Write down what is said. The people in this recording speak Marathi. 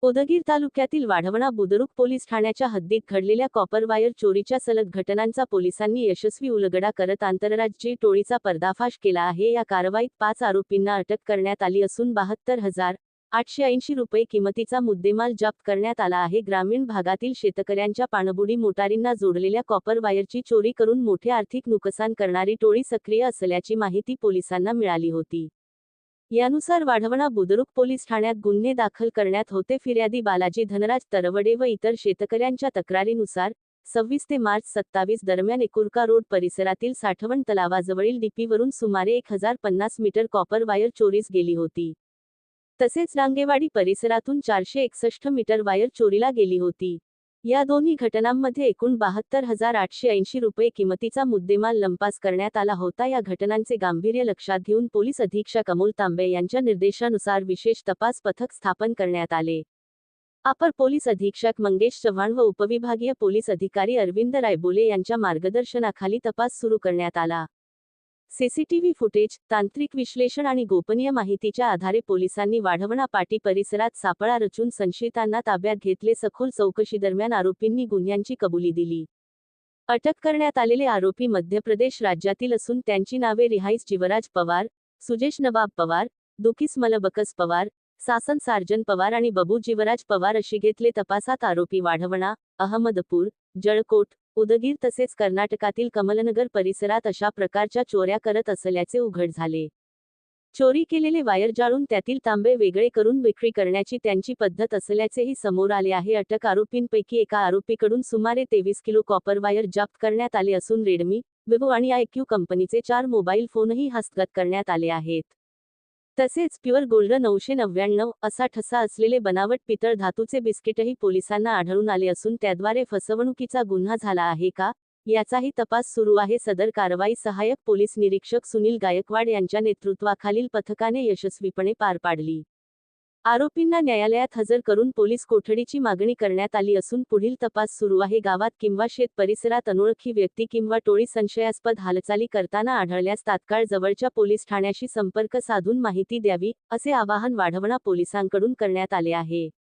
उदगीर तालुक्यातील वाढवणा बुद्रुक पोलीस ठाण्याच्या हद्दीत घडलेल्या कॉपर वायर चोरीच्या सलग घटनांचा पोलिसांनी यशस्वी उलगडा करत आंतरराज्यीय टोळीचा पर्दाफाश केला आहे। या कारवाईत 5 आरोपींना अटक करण्यात आली असून 72,880 रुपये किमतीचा मुद्देमाल जप्त करण्यात आला आहे। ग्रामीण भागातील शेतकऱ्यांच्या पाणबुडी मोटारींना जोडलेल्या कॉपर वायरची चोरी करून मोठे आर्थिक नुकसान करणारी टोळी सक्रिय असल्याची माहिती पोलिसांना मिळाली होती। यानुसार वाढवणा बुद्रुक पोलीस ठाण्यात गुन्हे दाखल करण्यात होते। फिर्यादी बालाजी धनराज तरवडे व इतर शेतकऱ्यांच्या तक्रारीनुसार 26 ते मार्च 27 दरम्यान एकुरका रोड परिसरातील साठवण तलावाजवळील डीपीवरून सुमारे 1050 मीटर कॉपर वायर चोरीस गेली होती। तसेच रांगेवाडी परिसरातून 461 मीटर वायर चोरीला गेली होती। या दोन्ही घटनांमध्ये एकूण 72,880 रुपये किमतीचा मुद्देमाल लंपास करण्यात आला होता। या घटनांचे गांभीर्य लक्षात घेऊन पोलीस अधीक्षक अमोल तांबे यांच्या निर्देशानुसार विशेष तपास पथक स्थापन करण्यात आले। अपर पोलीस अधीक्षक मंगेश चव्हाण व उपविभागीय पोलीस अधिकारी अरविंद रायबोले यांच्या मार्गदर्शनाखाली तपास सुरू करण्यात आला। सीसीटीव्ही फुटेज, तांत्रिक विश्लेषण आणि गोपनीय माहितीच्या आधारे पोलिसांनी वाढवणा पाटी परिसरात सापळा रचून संशयितांना ताब्यात घेतले। सखोल चौकशीदरम्यान आरोपींनी गुन्ह्यांची कबुली दिली। अटक करण्यात आलेले आरोपी मध्य प्रदेश राज्यातील असून त्यांची नावे रिहाईस जीवराज पवार, सुजेश नवाब पवार, दुकीस मलबकस पवार, सासन सार्जन पवार आणि बबू जीवराज पवार अशी घेतले। तपासात आरोपी वाढवणा, अहमदपूर, जळकोट, उदगीर तसेच कर्नाटकातील कमलनगर परिसरात अशा प्रकारच्या चोऱ्या करत असल्याचे उघड झाले। चोरी केलेले वायर जाळून त्यातील तांबे वेगळे करून विक्री करण्याची त्यांची पद्धत असल्याचेही समोर आले आहे। अटक आरोपींपैकी एका आरोपीकडून सुमारे 23 किलो कॉपर वायर जप्त करण्यात आले असून रेडमी, विवो आणि आयक्यू कंपनीचे 4 मोबाईल फोनही हस्तगत करण्यात आले आहेत। तसेच प्युअर गोल्ड 999 असा ठसा असलेले बनावट पितळ धातूचे बिस्किटही पोलिसांना आढळून आले असून त्याद्वारे फसवणुकीचा गुन्हा झाला आहे का, याचाही तपास सुरू आहे। सदर कारवाई सहाय्यक पोलीस निरीक्षक सुनील गायकवाड यांच्या नेतृत्वाखालील पथकाने यशस्वीपणे पार पाडली। आरोपींना न्यायालयात हजर करून पोलीस कोठडीची मागणी करण्यात आली असून पुढील तपास सुरू आहे। गावात किंवा शेत परिसरात अनोळखी व्यक्ती किंवा टोळी संशयास्पद हालचाली करताना आढळल्यास तात्काळ जवळच्या पोलीस ठाण्याशी संपर्क साधून माहिती द्यावी, असे आवाहन वाढवणा पोलिसांकडून करण्यात आले आहे।